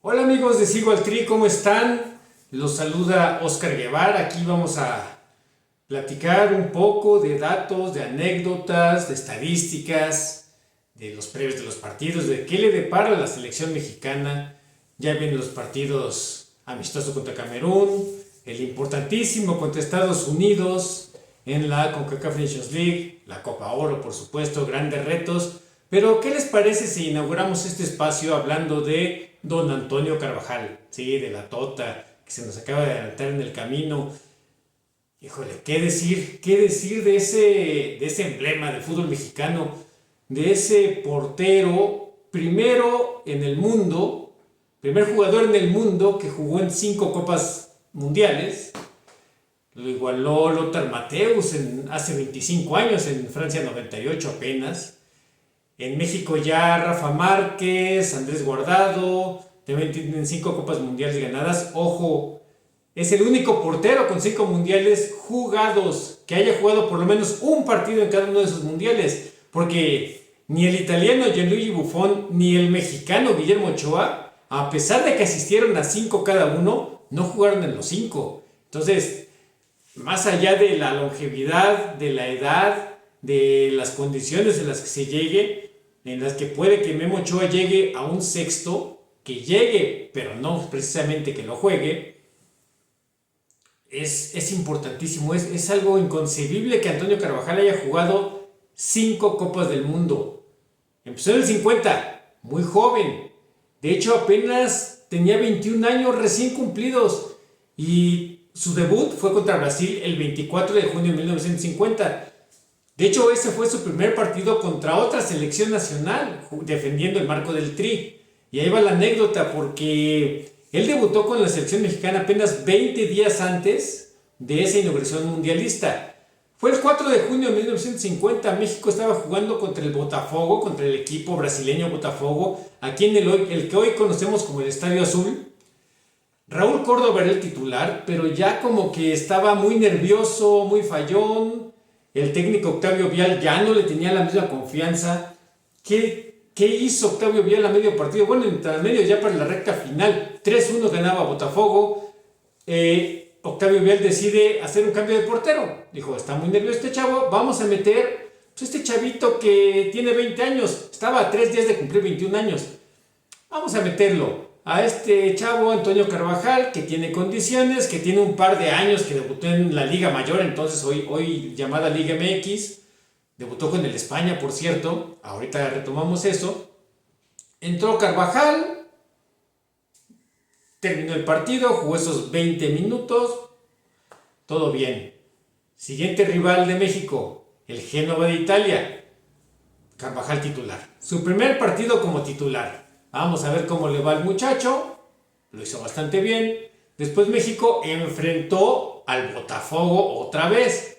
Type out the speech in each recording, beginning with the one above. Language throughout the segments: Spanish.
Hola amigos de Sigo al Tri, ¿cómo están? Los saluda Oscar Guevara. Aquí vamos a platicar un poco de datos, de anécdotas, de estadísticas, de los previos de los partidos, de qué le depara a la selección mexicana. Ya vienen los partidos amistosos contra Camerún, el importantísimo contra Estados Unidos en la CONCACAF Nations League, la Copa Oro, por supuesto, grandes retos. Pero, ¿qué les parece si inauguramos este espacio hablando de don Antonio Carvajal? Sí, de la Tota, que se nos acaba de adelantar en el camino. Híjole, ¿qué decir de ese emblema del fútbol mexicano? De ese portero, primero en el mundo, primer jugador en el mundo que jugó en 5 copas mundiales. Lo igualó Lothar Matthäus hace 25 años, en Francia 98 apenas. En México ya Rafa Márquez, Andrés Guardado, también tienen 5 copas mundiales ganadas. Ojo, es el único portero con 5 mundiales jugados, que haya jugado por lo menos un partido en cada uno de esos mundiales. Porque ni el italiano Gianluigi Buffon, ni el mexicano Guillermo Ochoa, a pesar de que asistieron a 5 cada uno, no jugaron en los 5. Entonces, más allá de la longevidad, de la edad, de las condiciones en las que se llegue, en las que puede que Memo Ochoa llegue a un sexto, que llegue, pero no precisamente que lo juegue, es importantísimo, es algo inconcebible que Antonio Carvajal haya jugado 5 Copas del Mundo. Empezó en el 50, muy joven, de hecho apenas tenía 21 años recién cumplidos, y su debut fue contra Brasil el 24 de junio de 1950. De hecho, ese fue su primer partido contra otra selección nacional, defendiendo el marco del Tri. Y ahí va la anécdota, porque él debutó con la selección mexicana apenas 20 días antes de esa inauguración mundialista. Fue el 4 de junio de 1950, México estaba jugando contra el Botafogo, contra el equipo brasileño Botafogo, aquí en el que hoy conocemos como el Estadio Azul. Raúl Córdoba era el titular, pero ya como que estaba muy nervioso, muy fallón. El técnico Octavio Vial ya no le tenía la misma confianza. ¿Qué hizo Octavio Vial a medio partido? Bueno, en medio ya para la recta final. 3-1 ganaba Botafogo. Octavio Vial decide hacer un cambio de portero. Dijo, está muy nervioso este chavo, vamos a meter este chavito que tiene 20 años. Estaba a 3 días de cumplir 21 años. Vamos a meterlo a este chavo Antonio Carvajal, que tiene condiciones, que tiene un par de años, que debutó en la Liga Mayor, entonces hoy llamada Liga MX, debutó con el España, por cierto, ahorita retomamos eso. Entró Carvajal, terminó el partido, jugó esos 20 minutos, todo bien. Siguiente rival de México, el Génova de Italia, Carvajal titular. Su primer partido como titular. Vamos a ver cómo le va al muchacho. Lo hizo bastante bien. Después México enfrentó al Botafogo otra vez.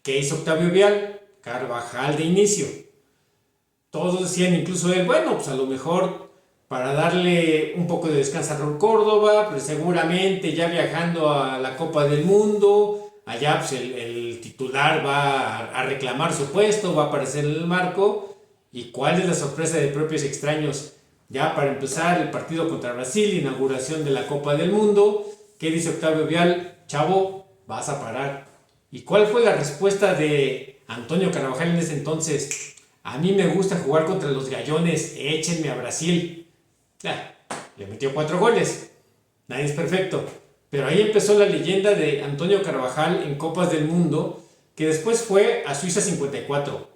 ¿Qué hizo Octavio Vial? Carvajal de inicio. Todos decían, incluso él, bueno, pues a lo mejor para darle un poco de descanso a Raúl Córdoba, pero seguramente ya viajando a la Copa del Mundo, allá pues el titular va a reclamar su puesto, va a aparecer en el marco. ¿Y cuál es la sorpresa de propios extraños? Ya para empezar el partido contra Brasil, inauguración de la Copa del Mundo. ¿Qué dice Octavio Vial? Chavo, vas a parar. ¿Y cuál fue la respuesta de Antonio Carvajal en ese entonces? A mí me gusta jugar contra los gallones, échenme a Brasil. Le metió 4 goles. Nadie es perfecto. Pero ahí empezó la leyenda de Antonio Carvajal en Copas del Mundo, que después fue a Suiza 54.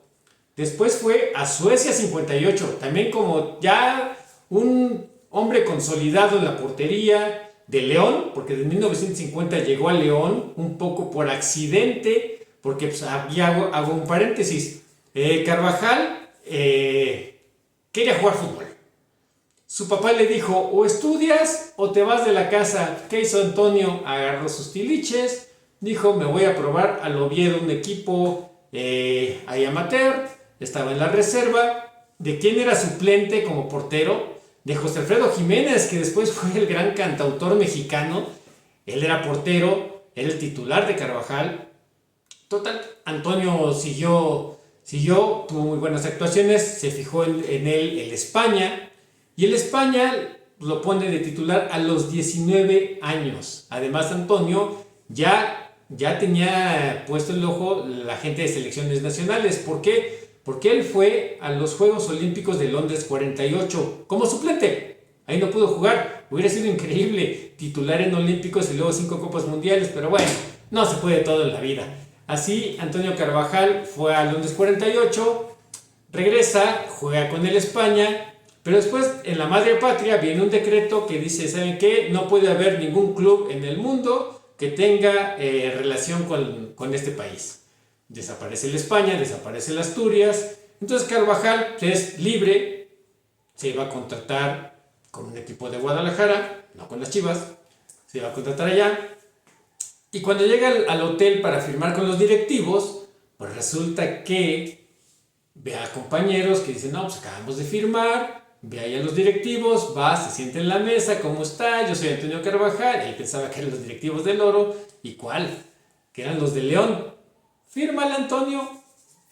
Después fue a Suecia 58. También como ya un hombre consolidado en la portería de León, porque en 1950 llegó a León un poco por accidente, porque pues, hago un paréntesis. Carvajal quería jugar fútbol. Su papá le dijo, o estudias o te vas de la casa. ¿Qué hizo Antonio? Agarró sus tiliches, dijo, me voy a probar al Oviedo, un equipo ahí amateur, estaba en la reserva. ¿De quién era suplente como portero? De José Alfredo Jiménez, que después fue el gran cantautor mexicano. Él era portero, era el titular de Carvajal. Total, Antonio siguió, tuvo muy buenas actuaciones, se fijó en él el España, y el España lo pone de titular a los 19 años. Además, Antonio ya tenía puesto el ojo la gente de selecciones nacionales. ¿Por qué? Porque él fue a los Juegos Olímpicos de Londres 48 como suplente. Ahí no pudo jugar. Hubiera sido increíble titular en Olímpicos y luego 5 Copas Mundiales, pero bueno, no se puede todo en la vida. Así, Antonio Carvajal fue a Londres 48, regresa, juega con el España, pero después en la madre patria viene un decreto que dice, ¿saben qué? No puede haber ningún club en el mundo que tenga relación con este país. Desaparece el España, desaparece el Asturias. Entonces Carvajal es libre, se iba a contratar con un equipo de Guadalajara, no con las Chivas, se iba a contratar allá. Y cuando llega al hotel para firmar con los directivos, pues resulta que ve a compañeros que dicen, no, pues acabamos de firmar, ve ahí a los directivos, va, se siente en la mesa, ¿cómo está? Yo soy Antonio Carvajal. Él pensaba que eran los directivos del Oro. ¿Y cuál? Que eran los de León. Fírmale, Antonio.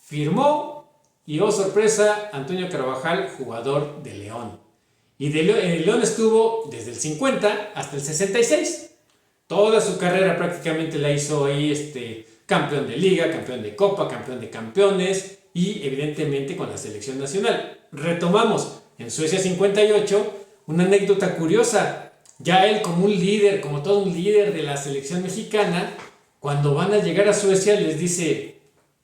Firmó y, oh sorpresa, Antonio Carvajal, jugador de León. Y en León estuvo desde el 50 hasta el 66. Toda su carrera prácticamente la hizo ahí campeón de liga, campeón de copa, campeón de campeones y evidentemente con la selección nacional. Retomamos en Suecia 58 una anécdota curiosa. Ya él como un líder, como todo un líder de la selección mexicana, cuando van a llegar a Suecia les dice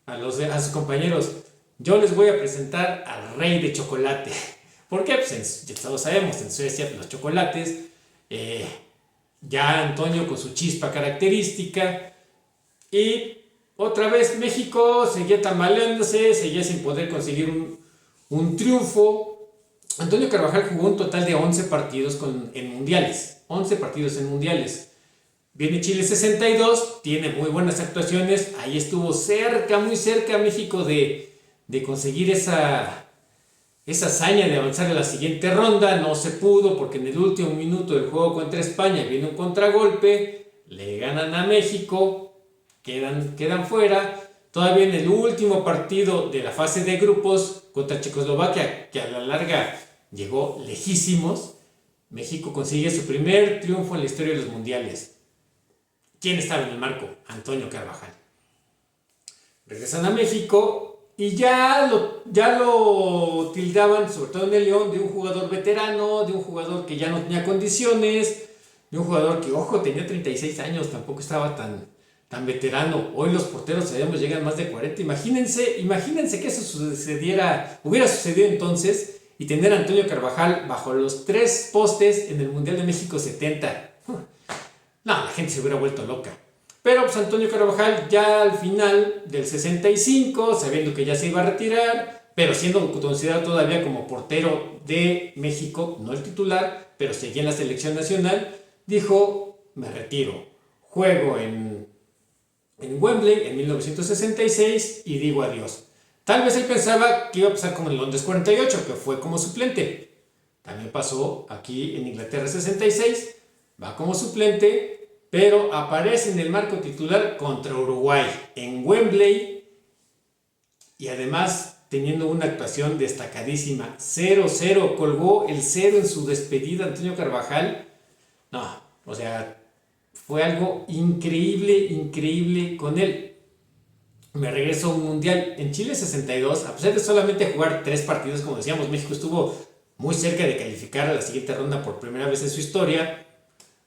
a sus compañeros, yo les voy a presentar al rey de chocolate. ¿Por qué? Pues ya todos sabemos, en Suecia los chocolates, ya Antonio con su chispa característica, y otra vez México seguía tambaleándose, seguía sin poder conseguir un triunfo. Antonio Carvajal jugó un total de 11 partidos en mundiales, 11 partidos en mundiales. Viene Chile 62, tiene muy buenas actuaciones, ahí estuvo cerca, muy cerca México de conseguir esa hazaña de avanzar a la siguiente ronda. No se pudo porque en el último minuto del juego contra España viene un contragolpe, le ganan a México, quedan fuera. Todavía en el último partido de la fase de grupos contra Checoslovaquia, que a la larga llegó lejísimos, México consigue su primer triunfo en la historia de los mundiales. ¿Quién estaba en el marco? Antonio Carvajal. Regresan a México y ya lo tildaban, sobre todo en el León, de un jugador veterano, de un jugador que ya no tenía condiciones, de un jugador que, ojo, tenía 36 años, tampoco estaba tan veterano. Hoy los porteros sabemos llegan más de 40. Imagínense que eso hubiera sucedido entonces, y tener a Antonio Carvajal bajo los 3 postes en el Mundial de México 70. No, la gente se hubiera vuelto loca. Pero pues Antonio Carvajal ya al final del 65, sabiendo que ya se iba a retirar, pero siendo considerado todavía como portero de México, no el titular, pero seguía en la selección nacional, dijo, me retiro, juego en Wembley en 1966 y digo adiós. Tal vez él pensaba que iba a pasar como en Londres 48, que fue como suplente. También pasó aquí en Inglaterra 66, va como suplente, pero aparece en el marco titular contra Uruguay en Wembley y además teniendo una actuación destacadísima. 0-0, colgó el 0 en su despedida Antonio Carvajal. No, o sea, fue algo increíble con él. Me regreso a un mundial en Chile 62, a pesar de solamente jugar 3 partidos, como decíamos, México estuvo muy cerca de calificar a la siguiente ronda por primera vez en su historia.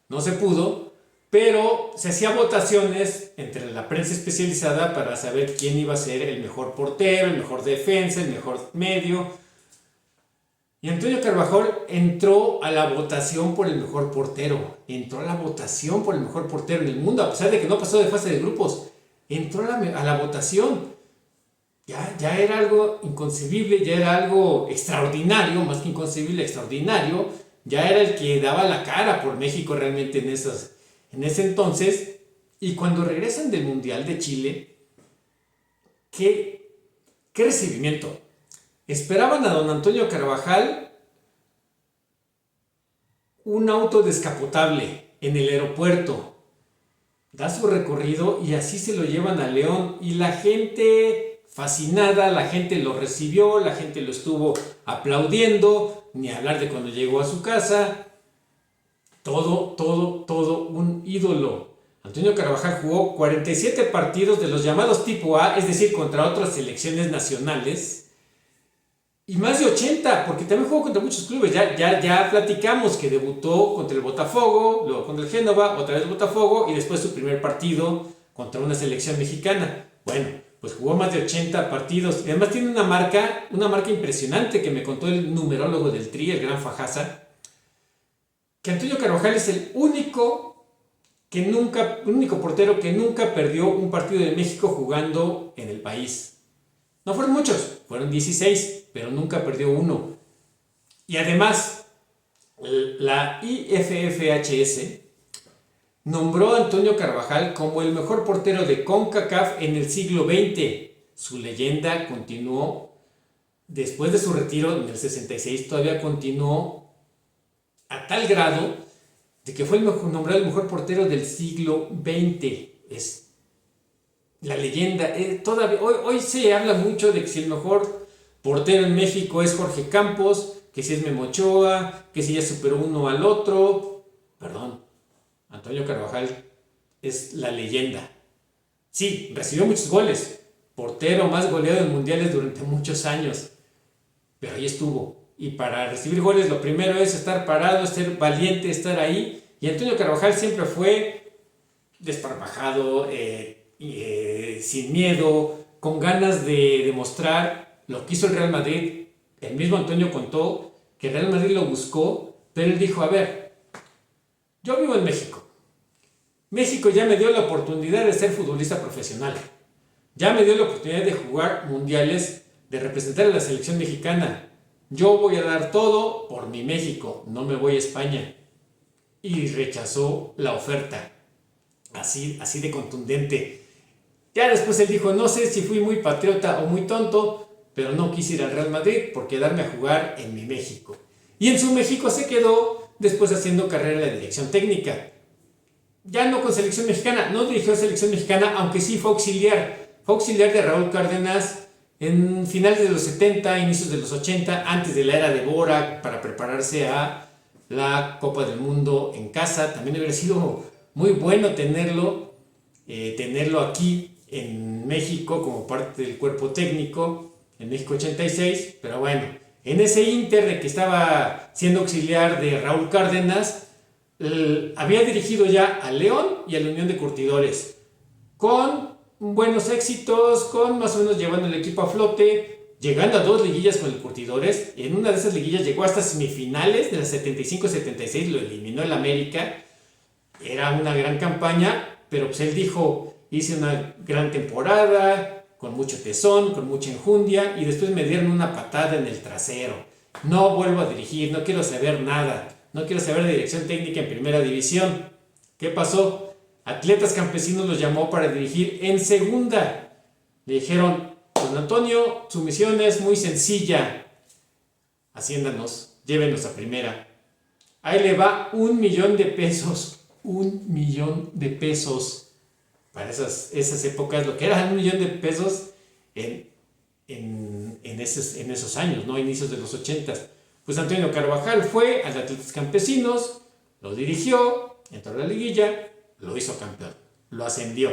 No se pudo, pero se hacía votaciones entre la prensa especializada para saber quién iba a ser el mejor portero, el mejor defensa, el mejor medio. Y Antonio Carvajal entró a la votación por el mejor portero. Entró a la votación por el mejor portero en el mundo, a pesar de que no pasó de fase de grupos. Entró a la votación. Ya era algo inconcebible, ya era algo extraordinario, más que inconcebible, extraordinario. Ya era el que daba la cara por México realmente en ese entonces. Y cuando regresan del Mundial de Chile, ¿qué recibimiento? Esperaban a don Antonio Carvajal un auto descapotable en el aeropuerto. Da su recorrido y así se lo llevan a León. Y la gente fascinada, la gente lo recibió, la gente lo estuvo aplaudiendo, ni hablar de cuando llegó a su casa. todo un ídolo. Antonio Carvajal jugó 47 partidos de los llamados tipo A, es decir, contra otras selecciones nacionales, y más de 80, porque también jugó contra muchos clubes. Ya platicamos que debutó contra el Botafogo, luego contra el Génova, otra vez Botafogo, y después su primer partido contra una selección mexicana. Bueno, pues jugó más de 80 partidos. Y además tiene una marca impresionante que me contó el numerólogo del Tri, el gran Fajaza, que Antonio Carvajal es el único portero que nunca perdió un partido de México jugando en el país. No fueron muchos, fueron 16, pero nunca perdió uno. Y además, la IFFHS nombró a Antonio Carvajal como el mejor portero de CONCACAF en el siglo XX. Su leyenda continuó después de su retiro en el 66, todavía continuó a tal grado de que fue nombrado el mejor portero del siglo XX. Es la leyenda. Todavía, hoy se habla mucho de que si el mejor portero en México es Jorge Campos, que si es Memo Ochoa, que si ya superó uno al otro. Perdón, Antonio Carvajal es la leyenda. Sí, recibió muchos goles, portero más goleado en mundiales durante muchos años, pero ahí estuvo. Y para recibir goles lo primero es estar parado, ser valiente, estar ahí. Y Antonio Carvajal siempre fue desparpajado, sin miedo, con ganas de demostrar lo que hizo el Real Madrid. El mismo Antonio contó que el Real Madrid lo buscó, pero él dijo, a ver, yo vivo en México. México ya me dio la oportunidad de ser futbolista profesional. Ya me dio la oportunidad de jugar mundiales, de representar a la selección mexicana. Yo voy a dar todo por mi México, no me voy a España. Y rechazó la oferta. Así de contundente. Ya después él dijo, no sé si fui muy patriota o muy tonto, pero no quise ir al Real Madrid por quedarme a jugar en mi México. Y en su México se quedó después haciendo carrera en la dirección técnica. Ya no con selección mexicana, no dirigió a selección mexicana, aunque sí fue auxiliar. Fue auxiliar de Raúl Cárdenas en finales de los 70, inicios de los 80, antes de la era de Bora, para prepararse a la Copa del Mundo en casa. También hubiera sido muy bueno tenerlo aquí en México como parte del cuerpo técnico en México 86, pero bueno, en ese ínter de que estaba siendo auxiliar de Raúl Cárdenas, había dirigido ya al León y a la Unión de Curtidores, con buenos éxitos, con más o menos llevando el equipo a flote, llegando a 2 liguillas con el Curtidores. En una de esas liguillas llegó hasta semifinales de la 75-76, lo eliminó el América. Era una gran campaña, pero pues él dijo, hice una gran temporada, con mucho tesón, con mucha enjundia, y después me dieron una patada en el trasero. No vuelvo a dirigir, no quiero saber nada, no quiero saber de dirección técnica en primera división. ¿Qué pasó? Atletas Campesinos los llamó para dirigir en segunda. Le dijeron, don Antonio, su misión es muy sencilla. Asciéndanos, llévenos a primera. Ahí le va $1,000,000. $1,000,000 para esas épocas, lo que era $1,000,000 en esos años, ¿no? Inicios de los 80. Pues Antonio Carvajal fue al Atletas Campesinos, lo dirigió, entró a la liguilla, lo hizo campeón, lo ascendió.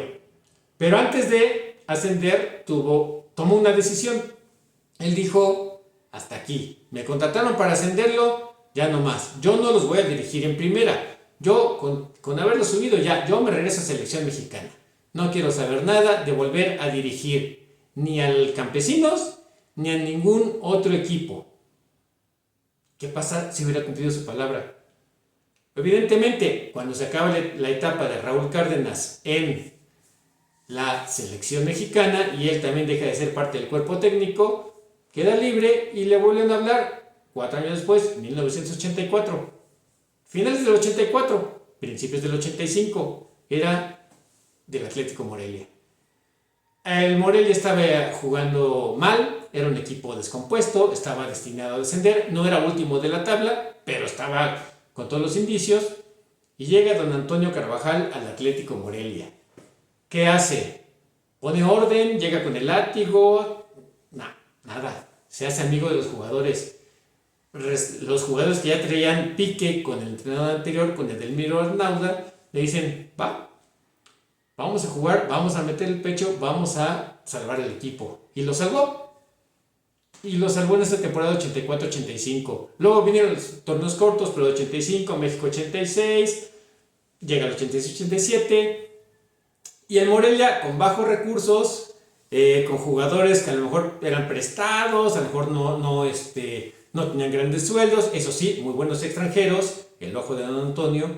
Pero antes de ascender tomó una decisión. Él dijo, hasta aquí, me contrataron para ascenderlo, ya no más, yo no los voy a dirigir en primera. Yo, con haberlo subido ya, yo me regreso a selección mexicana. No quiero saber nada de volver a dirigir ni al Campesinos ni a ningún otro equipo. ¿Qué pasa si hubiera cumplido su palabra? Evidentemente, cuando se acaba la etapa de Raúl Cárdenas en la selección mexicana y él también deja de ser parte del cuerpo técnico, queda libre y le vuelven a hablar 4 años después, 1984. Finales del 84, principios del 85, era del Atlético Morelia. El Morelia estaba jugando mal, era un equipo descompuesto, estaba destinado a descender, no era último de la tabla, pero estaba con todos los indicios, y llega don Antonio Carvajal al Atlético Morelia. ¿Qué hace? Pone orden, llega con el látigo, nada, se hace amigo de los jugadores. los jugadores que ya traían pique con el entrenador anterior, con Edelmiro Arnauda, le dicen, vamos a jugar, vamos a meter el pecho, vamos a salvar el equipo. Y lo salvó. Y lo salvó en esta temporada 84-85. Luego vinieron los torneos cortos, pero 85, México 86, llega al 86-87. Y el Morelia, con bajos recursos, con jugadores que a lo mejor eran prestados, a lo mejor no tenían grandes sueldos, eso sí, muy buenos extranjeros, el ojo de Don Antonio,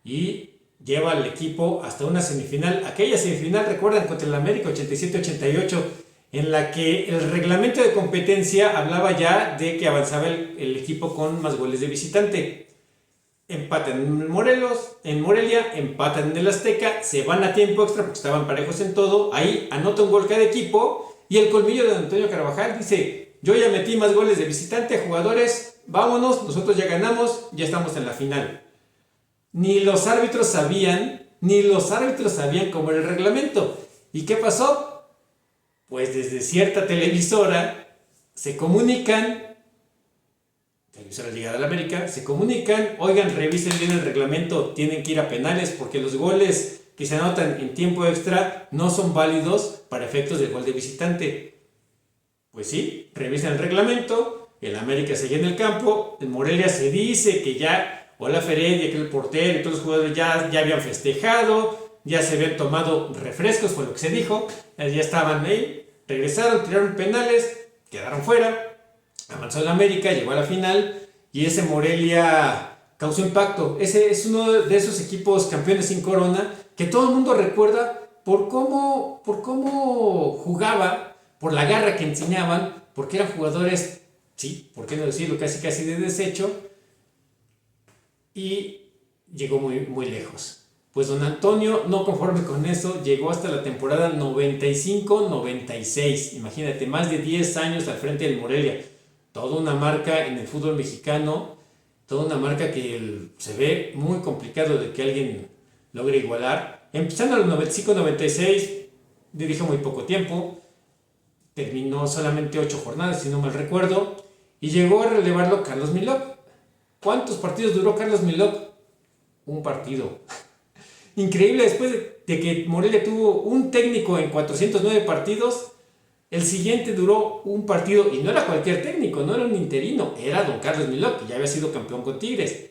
y lleva al equipo hasta una semifinal. Aquella semifinal, recuerdan, contra el América 87-88, en la que el reglamento de competencia hablaba ya de que avanzaba el equipo con más goles de visitante. Empatan en Morelia, empatan en el Azteca, se van a tiempo extra porque estaban parejos en todo. Ahí anota un gol cada equipo y el colmillo de Antonio Carvajal dice: yo ya metí más goles de visitante, jugadores, vámonos, nosotros ya ganamos, ya estamos en la final. Ni los árbitros sabían cómo era el reglamento. ¿Y qué pasó? Pues desde cierta televisora se comunican, televisora Liga de la América, se comunican: oigan, revisen bien el reglamento, tienen que ir a penales porque los goles que se anotan en tiempo extra no son válidos para efectos del gol de visitante. Pues sí, revisan el reglamento, el América seguía en el campo, en Morelia se dice que ya Olaf Heredia, que el portero y todos los jugadores ya habían festejado, ya se habían tomado refrescos, fue lo que se dijo, ya estaban ahí, regresaron, tiraron penales, quedaron fuera, avanzó el América, llegó a la final, y ese Morelia causó impacto. Ese es uno de esos equipos campeones sin corona que todo el mundo recuerda por cómo jugaba, por la garra que enseñaban, porque eran jugadores, sí, por qué no decirlo, casi de desecho, y llegó muy, muy lejos. Pues Don Antonio, no conforme con eso, llegó hasta la temporada 95-96. Imagínate, más de 10 años al frente del Morelia. Toda una marca en el fútbol mexicano, toda una marca que se ve muy complicado de que alguien logre igualar. Empezando en el 95-96, dirigió muy poco tiempo, terminó solamente 8 jornadas, si no mal recuerdo, y llegó a relevarlo Carlos Milok. ¿Cuántos partidos duró Carlos Milok? Un partido. Increíble, después de que Morelia tuvo un técnico en 409 partidos, el siguiente duró un partido, y no era cualquier técnico, no era un interino, era don Carlos Milok, que ya había sido campeón con Tigres.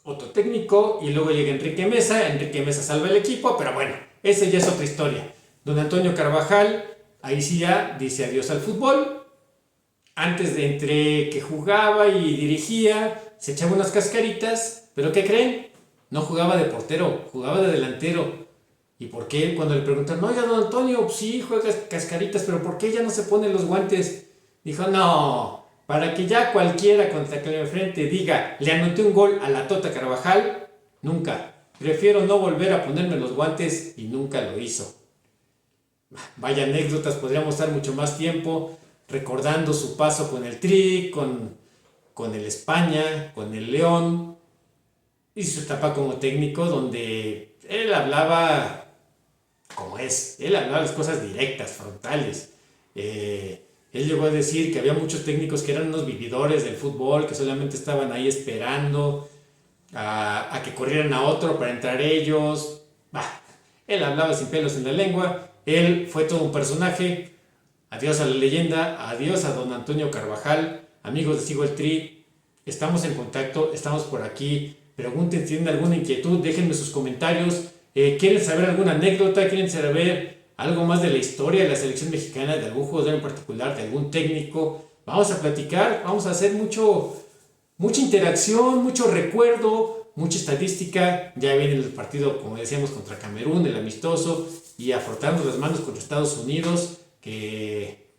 Otro técnico, y luego llega Enrique Mesa salva el equipo, pero bueno, esa ya es otra historia. Don Antonio Carvajal, ahí sí ya dice adiós al fútbol. Antes de entre que jugaba y dirigía, se echaba unas cascaritas, pero ¿qué creen? No jugaba de portero, jugaba de delantero. ¿Y por qué? Cuando le preguntan: oiga, don Antonio, sí, juega cascaritas, pero ¿por qué ya no se pone los guantes? Dijo: no, para que ya cualquiera contra que me enfrente diga, le anoté un gol a la Tota Carvajal, nunca. Prefiero no volver a ponerme los guantes, y nunca lo hizo. Vaya anécdotas, podríamos estar mucho más tiempo recordando su paso con el Tri, con el España, con el León, y su etapa como técnico, donde él hablaba como es, él hablaba las cosas directas, frontales. Él llegó a decir que había muchos técnicos que eran unos vividores del fútbol, que solamente estaban ahí esperando a que corrieran a otro para entrar ellos. Él hablaba sin pelos en la lengua, él fue todo un personaje. Adiós a la leyenda, adiós a don Antonio Carvajal. Amigos de Sigo el Tri, estamos en contacto, estamos por aquí. Pregunten si tienen alguna inquietud, déjenme sus comentarios. ¿Quieren saber alguna anécdota? ¿Quieren saber algo más de la historia de la selección mexicana, de algún jugador en particular, de algún técnico? Vamos a platicar, vamos a hacer mucha interacción, mucho recuerdo, mucha estadística. Ya viene el partido, como decíamos, contra Camerún, el amistoso, y afrontando las manos contra Estados Unidos, que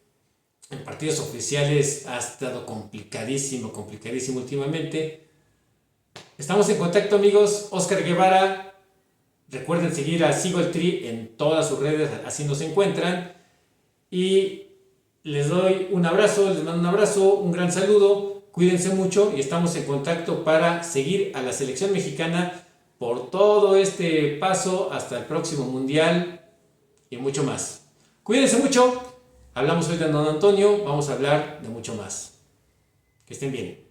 en partidos oficiales ha estado complicadísimo últimamente. Estamos en contacto, amigos. Oscar Guevara. Recuerden seguir a Sigo el Tri en todas sus redes, así nos encuentran. Y les doy un abrazo, les mando un abrazo, un gran saludo. Cuídense mucho y estamos en contacto para seguir a la selección mexicana por todo este paso hasta el próximo mundial y mucho más. Cuídense mucho. Hablamos hoy de don Antonio, vamos a hablar de mucho más. Que estén bien.